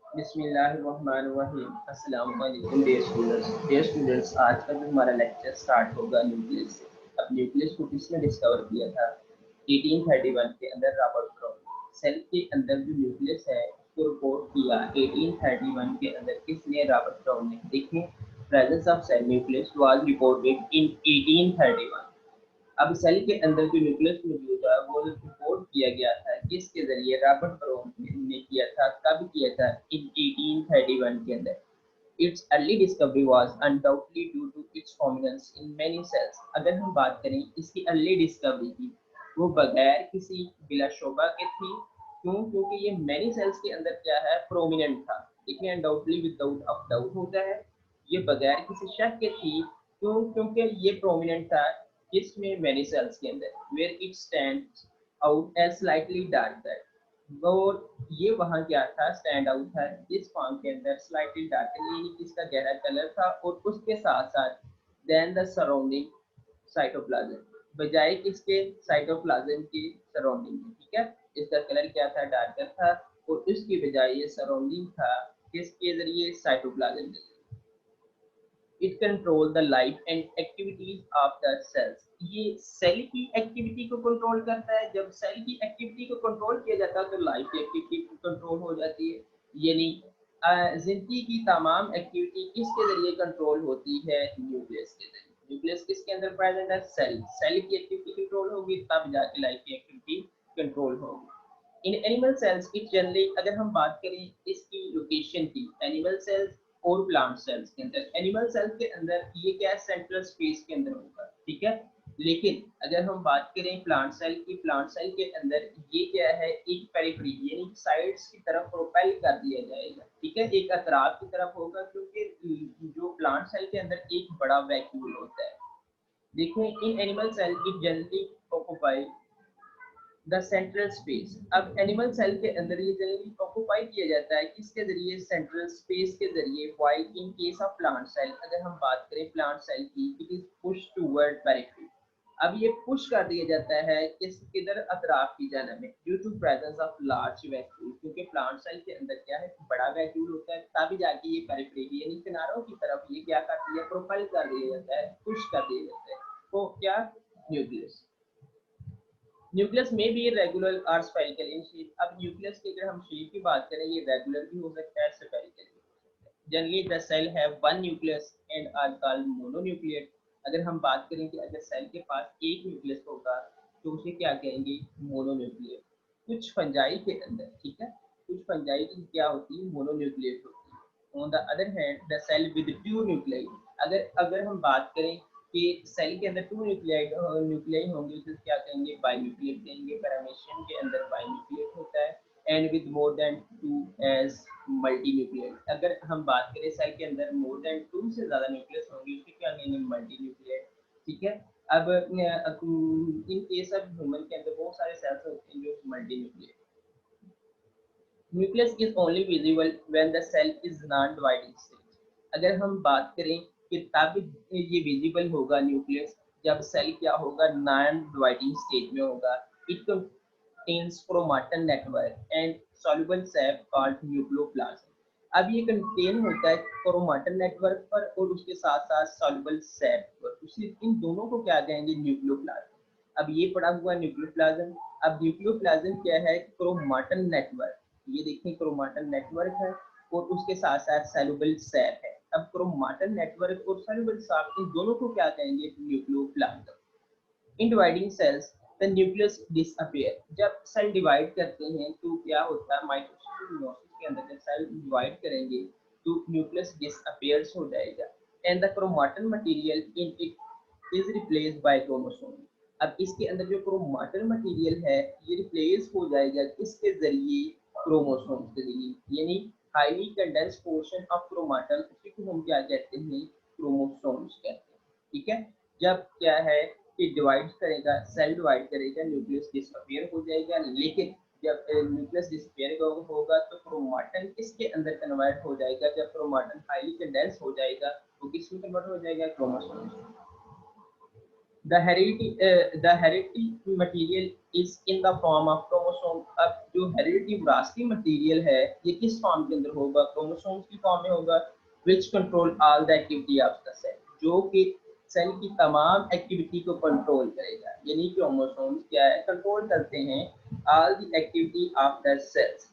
बिस्मिल्लाहिर्रहमानिर्रहीम। अस्सलाम वालेकुम डियर स्टूडेंट्स, आज का जो हमारा लेक्चर स्टार्ट होगा न्यूक्लियस से। अब न्यूक्लियस को किसने डिस्कवर किया था? 1831 के अंदर रॉबर्ट ब्राउन। सेल के अंदर जो न्यूक्लियस है उसको रिपोर्ट किया 1831 के अंदर किसने? रॉबर्ट ब्राउन ने। देखिए, presence of cell nucleus was reported in 1831। अब सेल के अंदर जो न्यूक्लियस मौजूद है वो रिपोर्ट किया गया था किसके जरिए? रॉबर्ट ब्राउन ने किया था। कब किया था? इन 1831 के अंदर। Its early discovery was undoubtedly due to its prominence in many cells। अगर हम बात करें इसकी अर्ली डिस्कवरी की, वो बगैर किसी बिलाशोबा के थी। क्यों? क्योंकि ये मैनी सेल्स के अंदर क्या है? प्रोमिनेंट था। देखिए, अनडाउटली विदाउट ऑफ डाउट होता है, ये बगैर किसी शक के थी। क्यों? क्योंकि ये प्रोमिनेंट था किसमें? मैनी सेल्स के अंदर। Where it stand out as slightly darker. वो ये वहाँ क्या था? स्टैंड आउट था इस फॉर्म के अंदर स्लाइटली डार्कर, यानी इसका गहरा कलर था। और उसके साथ साथ देन द सराउंडिंग साइटोप्लाज्म, बजाय किसके? साइटोप्लाज्म की सराउंडिंग में। ठीक है, इसका कलर क्या था? डार्कर था। और इसकी बजाय ये सराउंडिंग था किसके जरिए? साइटोप्लाज्म के। It control the life and activities of the cells. ये सेल की एक्टिविटी को कंट्रोल करता है। जब सेल की एक्टिविटी को कंट्रोल किया जाता है तो लाइफ की एक्टिविटी कंट्रोल हो जाती है। यानी जिंदगी की तमाम एक्टिविटी किसके जरिए कंट्रोल होती है? न्यूक्लियस के जरिए। न्यूक्लियस किसके अंदर प्रेजेंट है? सेल। सेल की एक्टिविटी कंट्रोल होगी तब जाके लाइफ की एक्टिविटी कंट्रोल होगी। In animal cells it generally, अगर हम बात करें इसकी लोकेशन की, एनिमल सेल्स और प्लांट सेल्स के अंदर, एनिमल सेल्स के अंदर ये क्या है? सेंट्रल स्पेस के अंदर होगा। ठीक है, लेकिन अगर हम बात करें प्लांट सेल की, प्लांट सेल के अंदर ये क्या है? एक पेरिफेरी यानी साइड्स की तरफ प्रोपेल कर दिया जाएगा। ठीक है, एक अतराफ की तरफ होगा, क्योंकि जो प्लांट सेल के अंदर एक बड़ा वैक्यूल होता है। देखिए, in animal cell it generally occupy the central space. अब एनिमल सेल के अंदर ये जनरली ऑक्यूपाई किया जाता है किसके जरिए? सेंट्रल स्पेस के जरिए। While in case of plant cell, अगर हम बात करें प्लांट सेल की, it is push toward periphery. अब ये पुश कर दिया जाता है किधर? अतराफ की जानिब में, due to presence of large vacuole. क्योंकि प्लांट सेल के अंदर क्या है? बड़ा वैक्यूल होता है, तभी जाके ये पेरिफेरी यानी किनारों की तरफ ये क्या कर दिया? प्रोपेल कर दिया जाता है, पुश कर दिया जाता है। तो क्या? न्यूक्लियस। न्यूक्लियस में भी रेगुलर और स्फेरिकल इन शेप। अब न्यूक्लियस की अगर हम शेप की बात करें, ये रेगुलर भी हो सकता है, स्फेरिकल भी हो सकता है। Generally the cell have one nucleus and are called mononucleate. अगर हम बात करें कि अगर सेल के पास एक न्यूक्लियस होगा तो उसे क्या कहेंगे? मोनोन्यूक्लिएट। कुछ फंजाई के अंदर, ठीक है, कुछ फंजाई की क्या होती है? मोनोन्यूक्लिएट होती है। On the other hand the cell with two nuclei, अगर अगर हम बात करें कि सेल के अंदर टू न्यूक्लियाई होंगे तो क्या कहेंगे? बाइन्यूक्लिएट कहेंगे। पैरामीशियम के अंदर बाइन्यूक्लिएट होता है। And with more than two as multinucleate. अगर हम बात करें सेल के अंदर मोर देन टू से ज्यादा न्यूक्लियस होंगे उसे क्या कहेंगे? Multi nucleate. ठीक है, अब इन केस ऑफ ह्यूमन के अंदर बहुत सारे सेल्स होते हैं जो multinucleate. Nucleus is only visible when the cell is non dividing stage. अगर हम बात करें कि तब ये विजिबल होगा न्यूक्लियस जब सेल क्या होगा? नॉन डिवाइडिंग स्टेज में होगा। It contains chromatin network and soluble SAP called nucleoplasm. अब ये कंटेन होता है क्रोमाटिन नेटवर्क पर और उसके साथ साथ सॉल्युबल सैप पर। उसी इन दोनों को क्या कहेंगे? न्यूक्लियोप्लाज्म। अब ये पड़ा हुआ न्यूक्लियोप्लाज्म। अब न्यूक्लियोप्लाज्म क्या है? Chromatin network. ये देखिए, क्रोमाटिन नेटवर्क है और उसके साथ साथ सॉल्युबल सैप है। अब क्रोमाटिन नेटवर्क और सॉल्युबल सैप, इन दोनों को क्या कहेंगे? Nucleoplasm. In dividing cells the nucleus disappear. जब सेल डिवाइड करते हैं तो क्या होता है? माइटोसिस मियोसिस के अंदर जब सेल डिवाइड करेंगे तो न्यूक्लियस डिसअपियर्स हो जाएगा and the chromatin material in it is replaced by chromosome. अब इसके अंदर जो क्रोमाटिन मटेरियल है ये रिप्लेस हो जाएगा किसके जरिए? क्रोमोसोम के जरिए। यानी highly condense portion of chromatin, उसी को हम क्या कहते हैं? क्रोमोसोम्स कहते हैं। ठीक है, जब क्या है कि डिवाइड करेगा, सेल डिवाइड करेगा, न्यूक्लियस डिसअपियर हो जाएगा। लेकिन जब न्यूक्लियस डिसअपियर होगा तो क्रोमाटिन किसके अंदर कन्वर्ट हो जाएगा? जब क्रोमाटिन हाईली कंडेंस हो जाएगा तो किस में कन्वर्ट हो जाएगा? Chromosome. the heredity material is in the form of chromosome। अब जो हेरिडिटी विरासती मटेरियल है ये किस फॉर्म के अंदर होगा, क्रोमोसोम्स की फॉर्म में होगा। Which control all the activity of the cell, जो कि सेल की तमाम एक्टिविटी को कंट्रोल करेगा, यानी क्रोमोसोम्स क्या है, कंट्रोल करते हैं all the activity of the cells.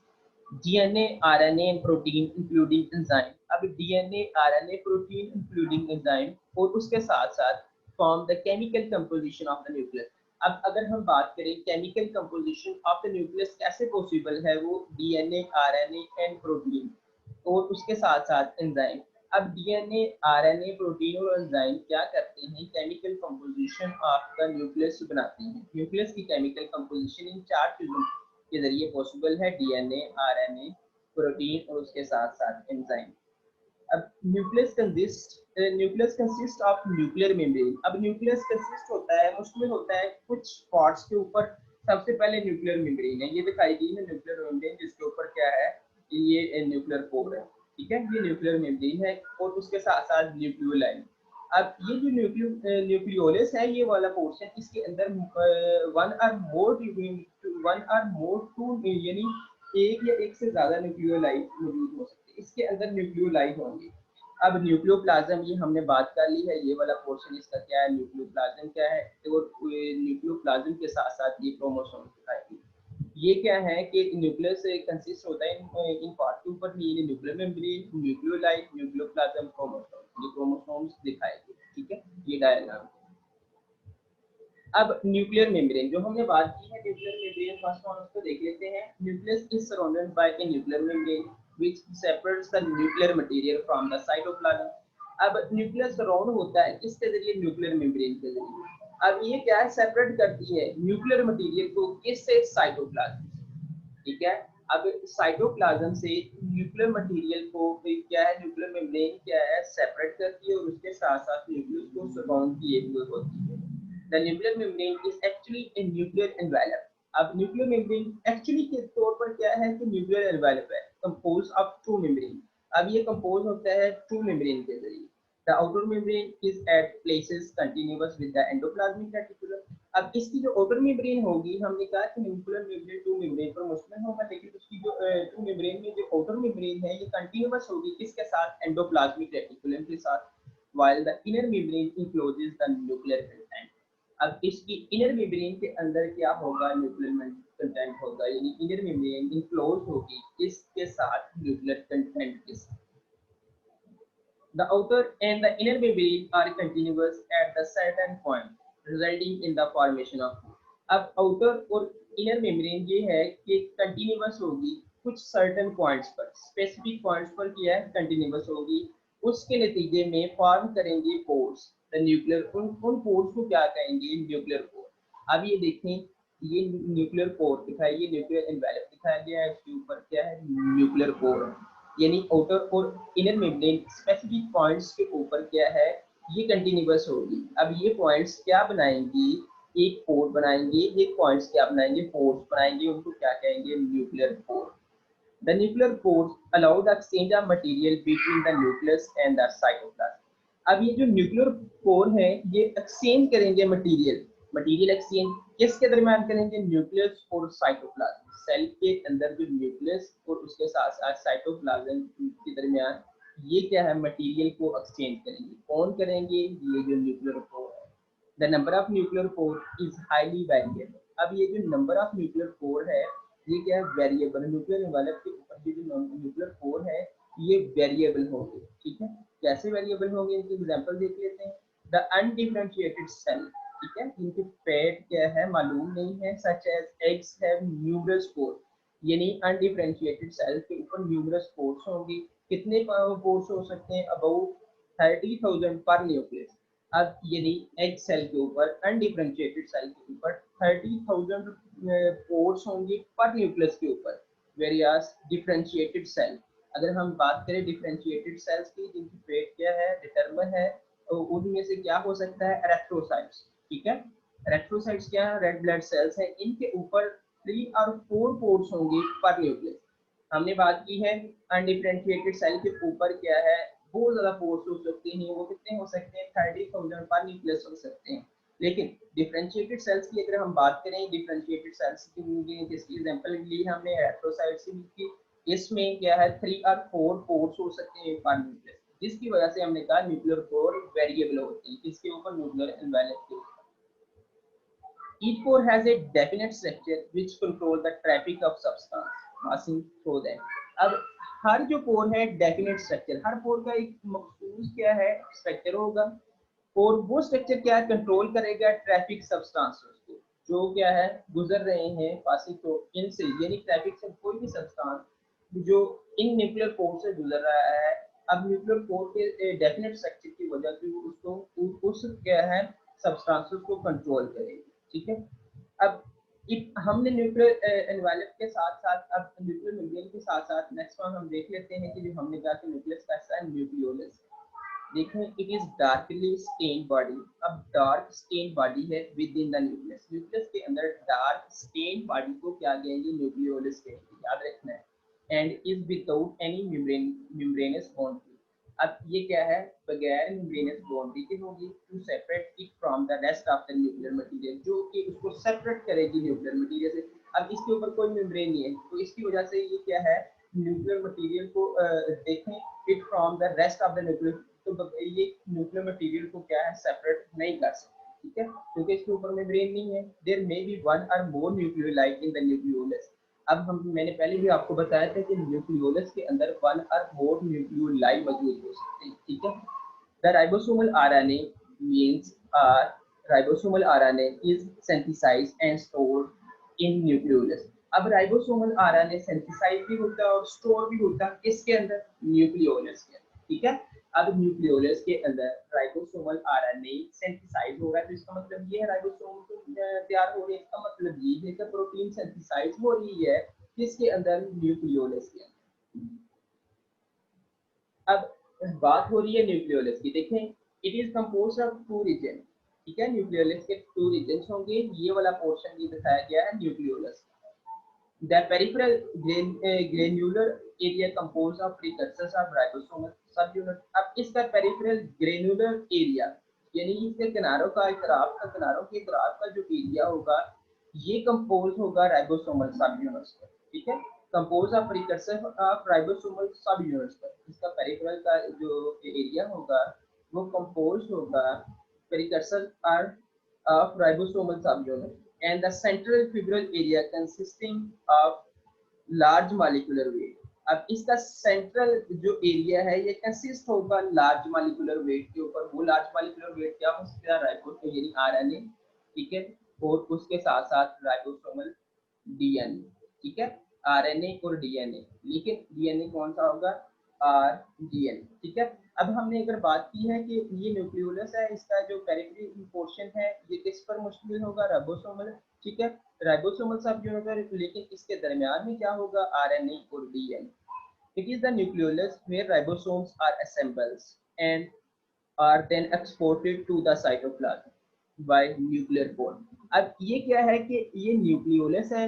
DNA, RNA, protein including enzyme. अब DNA, RNA, protein including enzyme और उसके साथ साथ form the chemical composition of the nucleus. अब अगर हम बात करें chemical composition of the nucleus कैसे पॉसिबल है, वो डीएनए, आरएनए एंड प्रोटीन और उसके साथ साथ एंजाइम। अब डीएनए, आरएनए, प्रोटीन और एंजाइम क्या करते हैं, chemical composition of the nucleus बनाते हैं। न्यूक्लियस की केमिकल कंपोजिशन इन चार चीजों के जरिए पॉसिबल है, डीएनए, आरएनए, प्रोटीन और उसके साथ साथ एंजाइम। अब nucleus consist of nuclear membrane. अब न्यूक्लियस कंसिस्ट होता है, मुश्किल होता है कुछ पार्ट्स के ऊपर। सबसे पहले न्यूक्लियर मेम्ब्रेन है, ये दिखाई दी है न्यूक्लियर मेम्ब्रेन, जिसके ऊपर क्या है, ये न्यूक्लियर कोर है, ठीक है, ये न्यूक्लियर मेम्ब्रेन है और उसके साथ साथ न्यूक्लियोलाइन। अब ये जो न्यूक्लियोलस है, ये वाला पोर्शन, इसके अंदर वन आर मोर टू यानी एक या एक से ज्यादा न्यूक्लियोलाइट मौजूद हो सकते हैं, इसके अंदर न्यूक्लियोलाइट होंगे। अब न्यूक्लियोप्लाज्म, ये हमने बात कर ली है, ये वाला पोर्शन इसका क्या है, न्यूक्लियोप्लाज्म क्या है, और न्यूक्लियोप्लाज्म के साथ साथ ये क्रोमोसोम दिखाएगी। ये क्या है कि न्यूक्लियस कंसिस्ट होता है इन पार्ट के ऊपर, ये न्यूक्लियर मेम्ब्रेन, न्यूक्लियोलाइट, न्यूक्लियोप्लाज्म, क्रोमोसोम, ये क्रोमोसोम्स दिखाएगी, ठीक है, ये डायग्राम। अब न्यूक्लियर मेम्ब्रेन जो हमने बात की है, न्यूक्लियर मेम्ब्रेन फर्स्ट वन उसको देख लेते हैं। Nucleus is surrounded by a nuclear membrane which separates the nuclear material from the cytoplasm. अब न्यूक्लियस सराउंड होता है किसके जरिए, न्यूक्लियर मेम्ब्रेन के जरिए। अब ये क्या है, सेपरेट करती है न्यूक्लियर मटेरियल को किससे, साइटोप्लाज्म, ठीक है। अब साइटोप्लाज्म से न्यूक्लियर मटेरियल को क्या है, न्यूक्लियर मेम्ब्रेन क्या है, सेपरेट करती है और उसके साथ साथ न्यूक्लियस को सराउंड किए हुए होती है। The nuclear membrane is actually a nuclear envelope। अब न्यूक्लियर मेम्ब्रेन एक्चुअली के तौर पर क्या है कि न्यूक्लियर एनवेलप है, कंपोज ऑफ टू मेम्ब्रेन। अब ये कंपोज होता है टू मेम्ब्रेन के जरिए। The outer membrane is at places continuous with the endoplasmic reticulum. अब इसकी जो आउटर मेम्ब्रेन होगी, हमने कहा कि न्यूक्लियर मेम्ब्रेन टू मेम्ब्रेन पर मुश्तमिल होगा, लेकिन उसकी जो टू मेम्ब्रेन में जो आउटर मेम्ब्रेन है ये कंटिन्यूअस होगी किसके साथ, एंडोप्लाज्मिक रेटिकुलम के साथ, while the inner membrane encloses the nuclear content। अब इसकी इनर मेम्ब्रेन के अंदर क्या होगा, न्यूक्लियर कंटेंट होगा, यानी इनर मेम्ब्रेन इनक्लोज होगी किसके साथ, न्यूक्लियर कंटेंट के साथ। The outer and the inner membrane are continuous at the certain point, resulting in the formation of food। अब outer और inner membrane ये है कि continuous होगी कुछ certain points पर, specific points पर क्या है, continuous होगी, उसके नतीजे में फॉर्म करेंगे पोर्स। द न्यूक्लियर, उन पोर्स को क्या कहेंगे, न्यूक्लियर पोर। अब ये देखें, ये न्यूक्लियर पोर दिखाई, ये न्यूक्लियर एनवेलप दिखाया गया है, इसके ऊपर क्या है, न्यूक्लियर पोर, यानी आउटर और इनर मेम्ब्रेन स्पेसिफिक पॉइंट्स के ऊपर क्या है, ये कंटिन्यूअस होगी। अब ये पॉइंट्स क्या बनाएंगे, एक पोर बनाएंगे, ये पॉइंट्स क्या बनाएंगे, पोर्स बनाएंगे, उनको क्या कहेंगे, nuclear pore. The nuclear pores allow the exchange of material between the nucleus and the cytoplasm। अब ये जो न्यूक्लियर पोर है ये एक्सचेंज करेंगे मटेरियल एक्सचेंज किसके दरमियान करेंगे, न्यूक्लियस और साइटोप्लाज्म। सेल के अंदर जो न्यूक्लियस और उसके साथ साथ साइटोप्लाज्म के दरमियान ये क्या है, मटेरियल को एक्सचेंज करेंगे। कौन करेंगे, ये जो न्यूक्लियर पोर है। The number of nuclear pore is highly variable. अब ये जो नंबर ऑफ न्यूक्लियर पोर है ये क्या है, वेरिएबल। न्यूक्लियर एनवेलप के ऊपर ये जो न्यूक्लियर पोर है ये वेरिएबल होंगे, ठीक है। कैसे वेरिएबल होंगे, इनकी एग्जांपल देख लेते हैं। द अनडिफरेंशिएटेड सेल, ठीक है, इनके पेट क्या है मालूम नहीं है, such as eggs have numerous pore, यानी अनडिफरेंशिएटेड सेल के ऊपर न्यूमरस पोर्स होंगे। कितने पोर्स हो सकते हैं, अबाउट 30,000 पर न्यूक्लियस। अब यानी एग सेल के ऊपर, अनडिफरेंशिएटेड सेल के ऊपर 30,000 पोर्स होंगे पर न्यूक्लियस के ऊपर। वेरियस डिफरेंशिएटेड सेल, अगर हम बात करें डिफरेंशिएटेड सेल्स की जिनकी पेट क्या है, डिटरमन है, तो उनमें से क्या हो सकता है, एरेथ्रोसाइट्स, ठीक है। एरेथ्रोसाइट्स क्या है, रेड ब्लड सेल्स हैं, इनके ऊपर 3 और 4 पोर्स होंगे पर न्यूक्लियस। हमने बात की है अनडिफरेंशिएटेड सेल के ऊपर क्या है, बहुत ज्यादा पोर्स हो सकते हैं, वो कितने हो सकते हैं, 30,000 पर न्यूक्लियस हो सकते हैं। लेकिन डिफरेंशिएटेड सेल्स की अगर हम बात करें, डिफरेंशिएटेड सेल्स की जिसकी एग्जांपल ली हमने एरिथ्रोसाइट्स की, इसमें क्या है 3 और 4 पोर्स हो सकते हैं पर न्यूक्लियस, जिसकी वजह से हमने कहा न्यूक्लियर पोर वेरिएबल होते हैं, किसके ऊपर, न्यूक्लियर एनवेलप के ऊपर। Each pore has a definite structure which control the traffic of substance passing through them. अब हर जो पोर है डेफिनेट स्ट्रक्चर, हर पोर का एक मखसूस क्या है स्ट्रक्चर होगा, और वो स्ट्रक्चर क्या है, कंट्रोल करेगा ट्रैफिक सब्सटेंसेस को, जो क्या है गुजर रहे हैं पासिंग थ्रू इनसे, यानी ट्रैफिक से कोई भी सब्सटेंस जो इन न्यूक्लियर पोर से गुजर रहा है। अब न्यूक्लियर पोर के डेफिनेट स्ट्रक्चर की वजह से उसको उस क्या है सब्सटेंसेस को कंट्रोल करेगी, ठीक है। अब हमने न्यूक्लियर एनवेलप के साथ साथ अब न्यूक्लियर मेम्ब्रेन के साथ साथ नेक्स्ट वन हम देख लेते हैं कि जो हमने कहा कि न्यूक्लियस का हिस्सा है न्यूक्लियोलस। देखें, it is darkly stained body. अब डार्क स्टेन्ड बॉडी है within the nucleus, nucleus के अंदर डार्क स्टेन्ड बॉडी को क्या कहेंगे, न्यूक्लियोलस कहेंगे, याद रखना है। And is without any membranous boundary. अब ये क्या है, बगैर मेम्ब्रेनस बाउंड्री के होगी, to separate it from the rest of the nuclear material, जो कि उसको सेपरेट करेगी न्यूक्लियर मटेरियल से। अब इसके ऊपर कोई मेम्ब्रेन नहीं है, तो इसकी वजह से ये क्या है, न्यूक्लियर मटेरियल को देखें it from the rest of the nuclear, तो ये न्यूक्लियर मटेरियल को क्या है सेपरेट नहीं कर सकते, ठीक है, क्योंकि इसके ऊपर मेम्ब्रेन नहीं है। देयर मे बी वन और मोर न्यूक्लियोलाई इन द न्यूक्लियोलस। अब मैंने पहले भी आपको बताया था कि न्यूक्लियोलस के अंदर वन और मोर न्यूक्लियोलाई मौजूद हो सकते हैं, ठीक है। The ribosomal RNA means ribosomal RNA is synthesized and stored in nucleolus. अब राइबोसोमल आरएनए सिंथेसाइज भी होता है और स्टोर भी होता है किसके अंदर, न्यूक्लियोलस के अंदर, ठीक है। अब न्यूक्लियोलस के अंदर राइबोसोमल आरएनए सिंथेसाइज हो रहा है, तो इसका मतलब ये है राइबोसोम तो तैयार हो रही है, इसका मतलब ये है कि प्रोटीन सिंथेसाइज हो रही है किसके अंदर, न्यूक्लियोलस के अंदर। अब बात हो रही है न्यूक्लियोलस की, देखें it is composed of two region, ठीक है, न्यूक्लियोलस के टू रीजन होंगे, ये वाला पोर्शन ये बताया गया है nucleolus. The peripheral granular area composed of precursors of ribosomal subunit। अब इसका पेरिफेरल ग्रेनुलर एरिया यानी इसके किनारों का इतराफ का, किनारों के इतराफ का जो एरिया होगा ये कंपोज होगा राइबोसोमल सबयूनिट्स पर, ठीक है, compose of precursor of ribosomal subunits पर। इसका पेरिफेरल का जो एरिया होगा वो कंपोज होगा precursor of ribosomal subunit and the central fibril area consisting of large molecular weight। अब इसका सेंट्रल जो एरिया है ये कंसिस्ट होगा लार्ज मॉलिक्यूलर वेट के ऊपर। वो लार्ज मॉलिक्यूलर वेट क्या हो सकता है, राइबोसोम यानी आरएनए, ठीक है, और उसके साथ साथ राइबोसोमल डीएनए, ठीक है, आरएनए और डीएनए, लेकिन डीएनए कौन सा होगा, आर डीएनए, ठीक है। अब हमने अगर बात की है कि ये न्यूक्लियोलस है, इसका जो पेरिफेरल पोर्शन है ये किस पर मुश्तमिल होगा, राइबोसोमल, ठीक है, राइबोसोमल सब यूनिट, लेकिन इसके दरमियान में क्या होगा, आरएनए और DNA. It is the nucleolus where ribosomes are assembled and are then exported to the cytoplasm by nuclear pore। अब ये क्या है कि ये न्यूक्लियोलस है।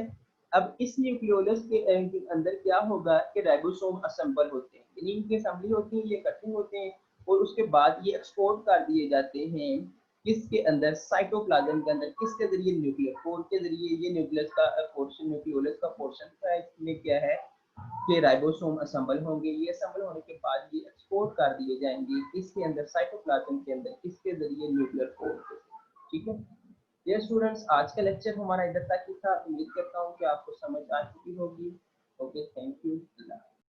अब इस न्यूक्लियोलस के अंदर क्या होगा कि राइबोसोम असेंबल होते हैं, यानी इनकी असेंबली होती है, ये इकट्ठे होते हैं और उसके बाद ये एक्सपोर्ट कर दिए जाते हैं किसके अंदर, साइटोप्लाज्म के अंदर, किसके जरिए, न्यूक्लियर पोर के जरिए। ये न्यूक्लियस का पोर्शन, न्यूक्लियोलस का पोर्शन है, इसमें क्या है कि राइबोसोम असेंबल होंगे, ये असेंबल होने के बाद ये एक्सपोर्ट कर दिए जाएंगे किसके अंदर, साइटोप्लाज्म के अंदर, किसके जरिए, न्यूक्लियर पोर के, ठीक है। ये स्टूडेंट्स आज का लेक्चर हमारा इधर तक ही था, उम्मीद करता हूँ कि आपको समझ आ चुकी होगी। Okay, thank you.